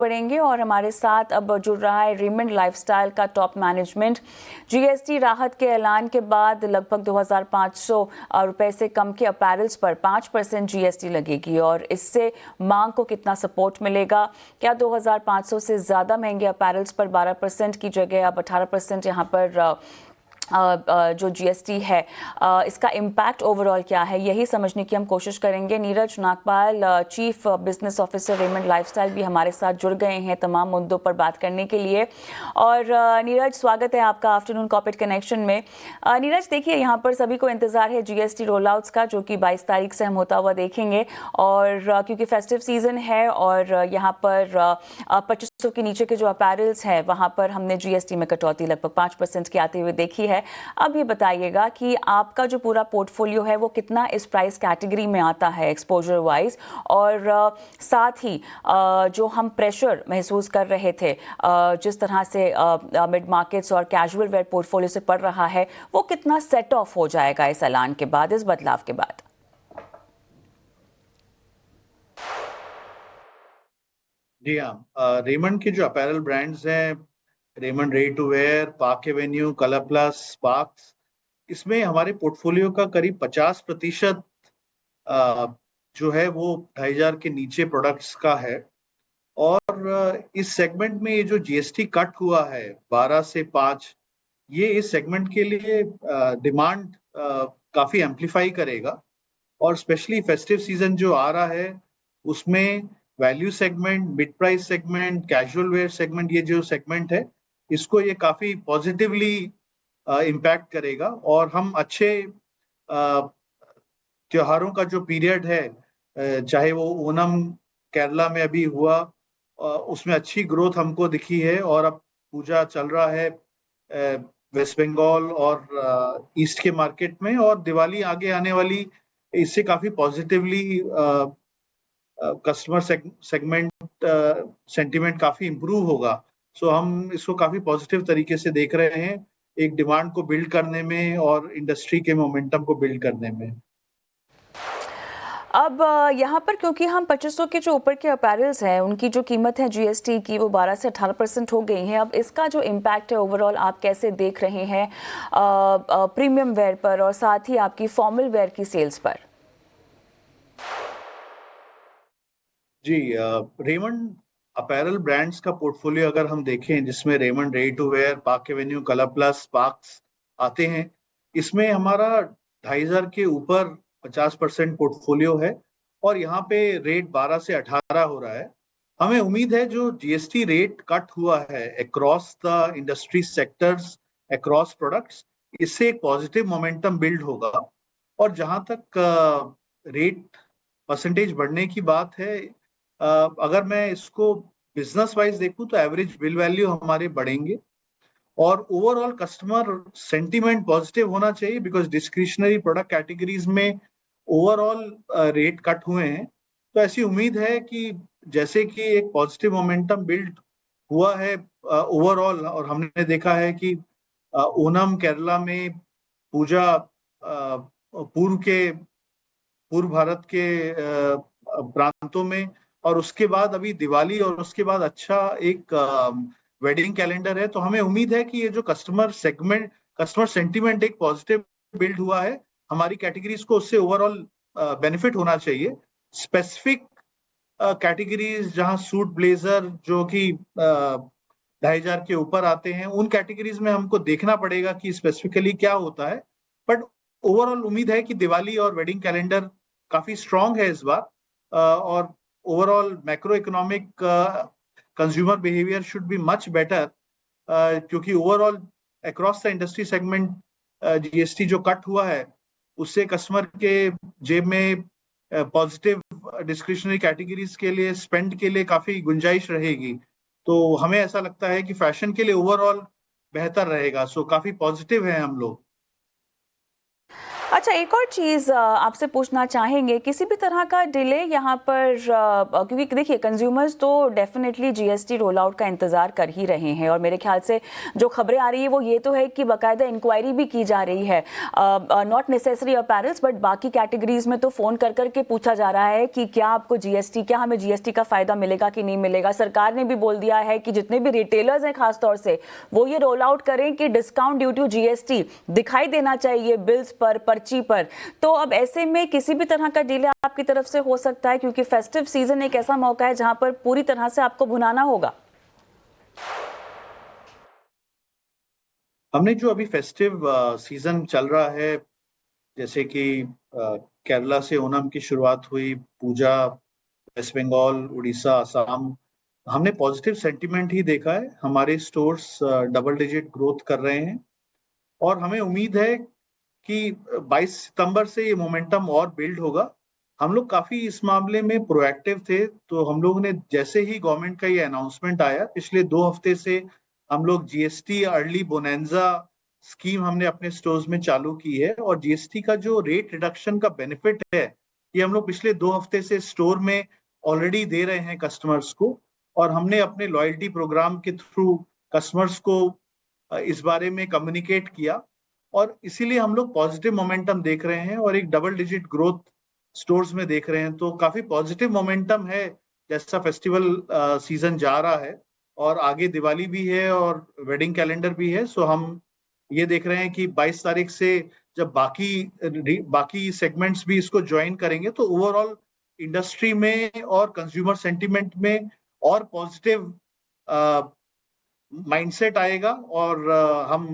बढ़ेंगे और हमारे साथ अब जुड़ रहा है रेमंड लाइफस्टाइल का टॉप मैनेजमेंट। जीएसटी राहत के ऐलान के बाद लगभग 2500 रुपए से कम के अपैरल्स पर 5% जीएसटी लगेगी और इससे मांग को कितना सपोर्ट मिलेगा? क्या 2500 से ज़्यादा महंगे अपैरल्स पर 12% की जगह अब 18% यहाँ पर जो जीएसटी है इसका इम्पैक्ट ओवरऑल क्या है, यही समझने की हम कोशिश करेंगे। Neeraj Nagpal, chief business officer Raymond lifestyle, भी हमारे साथ जुड़ गए हैं तमाम मुद्दों पर बात करने के लिए। और नीरज, स्वागत है आपका आफ्टरनून कॉर्पोरेट कनेक्शन में। नीरज, देखिए, यहाँ पर सभी को इंतजार है जीएसटी रोल आउट्स का, जो कि 22 तारीख से हम होता हुआ देखेंगे। और क्योंकि फेस्टिव सीजन है और यहाँ पर 2500 के नीचे के जो अपैरल्स हैं वहाँ पर हमने जीएसटी में कटौती लगभग 5% की आते हुए देखी है। अब ये बताइएगा कि आपका जो पूरा पोर्टफोलियो है वो कितना इस प्राइस कैटेगरी में आता है एक्सपोजर वाइज, और साथ ही जो हम प्रेशर महसूस कर रहे थे जिस तरह से मिड मार्केट्स और कैजुअल वेयर पोर्टफोलियो से पड़ रहा है, वो कितना सेट ऑफ हो जाएगा इस ऐलान के बाद, इस बदलाव के बाद? जी हाँ, रेमंड के जो अपैरल ब्रांड्स हैं, Raymond ready to wear, Park Avenue, Colour Plus, Sparks, इसमें हमारे पोर्टफोलियो का करीब 50% जो है वो 2500 के नीचे प्रोडक्ट्स का है। और इस सेगमेंट में ये जो जीएसटी कट हुआ है 12 से 5, ये इस सेगमेंट के लिए डिमांड काफी एम्पलीफाई करेगा। और स्पेशली फेस्टिव सीजन जो आ रहा है उसमें value segment, mid price segment, casual wear segment, ये जो सेगमेंट है इसको ये काफी पॉजिटिवली इम्पैक्ट करेगा। और हम अच्छे त्योहारों का जो पीरियड है, चाहे वो ओनम केरला में अभी हुआ, उसमें अच्छी ग्रोथ हमको दिखी है। और अब पूजा चल रहा है वेस्ट बंगाल और ईस्ट के मार्केट में, और दिवाली आगे आने वाली, इससे काफी पॉजिटिवली कस्टमर सेगमेंट सेंटिमेंट काफी इम्प्रूव होगा। सो हम इसको काफी पॉजिटिव तरीके से देख रहे हैं, एक डिमांड को बिल्ड करने में और इंडस्ट्री के मोमेंटम को बिल्ड करने में। अब यहाँ पर क्योंकि हम 2500 के जो ऊपर के अपैरल्स हैं उनकी जो कीमत है जीएसटी की वो 12 से 18% हो गई है। अब इसका जो इम्पैक्ट है ओवरऑल आप कैसे देख रहे हैं प्रीमियम वेयर पर और साथ ही आपकी फॉर्मल वेयर की सेल्स पर? जी, रेमंड अपैरल ब्रांड्स का पोर्टफोलियो अगर हम देखें, जिसमें Raymond ready to wear, Park Avenue, Colour Plus, Sparks आते हैं, इसमें हमारा 2500 के ऊपर 50% पोर्टफोलियो है। और यहाँ पे रेट 12 से 18 हो रहा है। हमें उम्मीद है जो जीएसटी रेट कट हुआ है across the industry sectors, across products, इससे एक पॉजिटिव मोमेंटम बिल्ड होगा। और जहाँ तक रेट परसेंटेज बढ़ने की बात है, अगर मैं इसको बिजनेस वाइज देखूं तो एवरेज बिल वैल्यू हमारे बढ़ेंगे और ओवरऑल कस्टमर सेंटीमेंट पॉजिटिव होना चाहिए, बिकॉज डिस्क्रिशनरी प्रोडक्ट कैटेगरीज में ओवरऑल रेट कट हुए हैं। तो ऐसी उम्मीद है कि जैसे कि एक पॉजिटिव मोमेंटम बिल्ड हुआ है ओवरऑल, और हमने देखा है कि ओनम केरला में, पूजा पूर्व भारत के प्रांतों में, और उसके बाद अभी दिवाली, और उसके बाद अच्छा एक वेडिंग कैलेंडर है। तो हमें उम्मीद है कि ये जो कस्टमर सेंटीमेंट एक पॉजिटिव बिल्ड हुआ है, हमारी कैटेगरीज को उससे ओवरऑल बेनिफिट होना चाहिए। स्पेसिफिक कैटेगरीज जहां सूट ब्लेजर जो कि 2500 के ऊपर आते हैं, उन कैटेगरीज में हमको देखना पड़ेगा कि स्पेसिफिकली क्या होता है। बट ओवरऑल उम्मीद है कि दिवाली और वेडिंग कैलेंडर काफी स्ट्रांग है इस बार, और overall macro economic consumer behaviour should be much better, क्योंकि overall across the industry segment GST जो कट हुआ है उससे कस्टमर के जेब में पॉजिटिव डिस्क्रिशनरी कैटेगरीज के लिए, स्पेंड के लिए काफी गुंजाइश रहेगी। तो हमें ऐसा लगता है कि फैशन के लिए ओवरऑल बेहतर रहेगा। सो काफी पॉजिटिव है हम लोग। अच्छा, एक और चीज़ आपसे पूछना चाहेंगे, किसी भी तरह का डिले यहाँ पर क्योंकि देखिए कंज्यूमर्स तो डेफिनेटली जीएसटी रोल आउट का इंतज़ार कर ही रहे हैं, और मेरे ख्याल से जो खबरें आ रही है वो ये तो है कि बाकायदा इंक्वायरी भी की जा रही है, नॉट नेसेसरी अपैरल्स बट बाकी कैटेगरीज में तो फ़ोन कर करके पूछा जा रहा है कि क्या आपको जीएसटी, क्या हमें जीएसटी का फ़ायदा मिलेगा कि नहीं मिलेगा। सरकार ने भी बोल दिया है कि जितने भी रिटेलर्स हैं खासतौर से वो ये रोल आउट करें कि डिस्काउंट ड्यू टू जीएसटी दिखाई देना चाहिए बिल्स पर, पर्ची पर। तो अब ऐसे में किसी भी तरह का डिले आपकी तरफ से हो सकता है, क्योंकि फेस्टिव सीजन एक ऐसा मौका है जहां पर पूरी तरह से आपको भुनाना होगा। हमने जो अभी फेस्टिव सीजन चल रहा है, जैसे कि केरला से ओणम की शुरुआत हुई, पूजा, वेस्ट बंगाल, उड़ीसा, असम, हमने पॉजिटिव सेंटिमेंट ही देखा है। हमारे स्टोर्स डबल डिजिट ग्रोथ कर रहे हैं और हमें उम्मीद है कि 22 सितंबर से ये मोमेंटम और बिल्ड होगा। हम लोग काफ़ी इस मामले में प्रोएक्टिव थे, तो हम लोगों ने जैसे ही गवर्नमेंट का ये अनाउंसमेंट आया, पिछले 2 हफ्ते से हम लोग जीएसटी अर्ली बोनैंजा स्कीम हमने अपने स्टोर्स में चालू की है, और जीएसटी का जो रेट रिडक्शन का बेनिफिट है, ये हम लोग पिछले 2 हफ्ते से स्टोर में ऑलरेडी दे रहे हैं कस्टमर्स को, और हमने अपने लॉयल्टी प्रोग्राम के थ्रू कस्टमर्स को इस बारे में कम्युनिकेट किया, और इसीलिए हम लोग पॉजिटिव मोमेंटम देख रहे हैं और एक डबल डिजिट ग्रोथ स्टोर्स में देख रहे हैं। तो काफी पॉजिटिव मोमेंटम है जैसा फेस्टिवल सीजन जा रहा है, और आगे दिवाली भी है और वेडिंग कैलेंडर भी है। सो हम ये देख रहे हैं कि 22 तारीख से जब बाकी सेगमेंट्स भी इसको ज्वाइन करेंगे, तो ओवरऑल इंडस्ट्री में और कंज्यूमर सेंटिमेंट में और पॉजिटिव माइंडसेट आएगा, और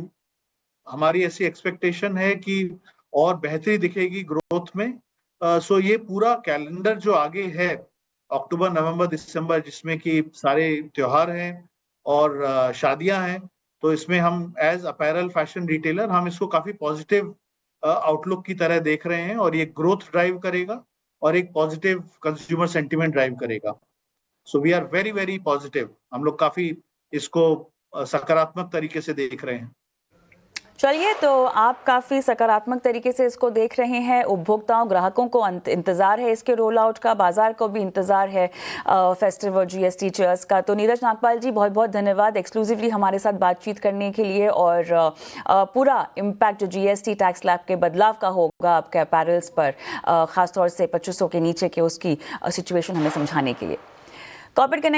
हमारी ऐसी एक्सपेक्टेशन है कि और बेहतरी दिखेगी ग्रोथ में। सो ये पूरा कैलेंडर जो आगे है, अक्टूबर, नवंबर, दिसंबर, जिसमें कि सारे त्योहार हैं और शादियां हैं, तो इसमें हम एज अपैरल फैशन रिटेलर हम इसको काफी पॉजिटिव आउटलुक की तरह देख रहे हैं, और ये ग्रोथ ड्राइव करेगा और एक पॉजिटिव कंज्यूमर सेंटिमेंट ड्राइव करेगा। So we are very very positive. हम लोग काफी इसको सकारात्मक तरीके से देख रहे हैं। चलिए, तो आप काफ़ी सकारात्मक तरीके से इसको देख रहे हैं। उपभोक्ताओं, ग्राहकों को इंतज़ार है इसके रोल आउट का, बाजार को भी इंतज़ार है फेस्टिव और जीएसटी चेयर्स का। तो नीरज नागपाल जी, बहुत बहुत धन्यवाद एक्सक्लूसिवली हमारे साथ बातचीत करने के लिए, और पूरा इम्पैक्ट जो जीएसटी टैक्स स्लैब के बदलाव का होगा आपके अपैरल्स पर, ख़ासतौर से 2500 के नीचे के उसकी सिचुएशन हमें समझाने के लिए। Corporate connect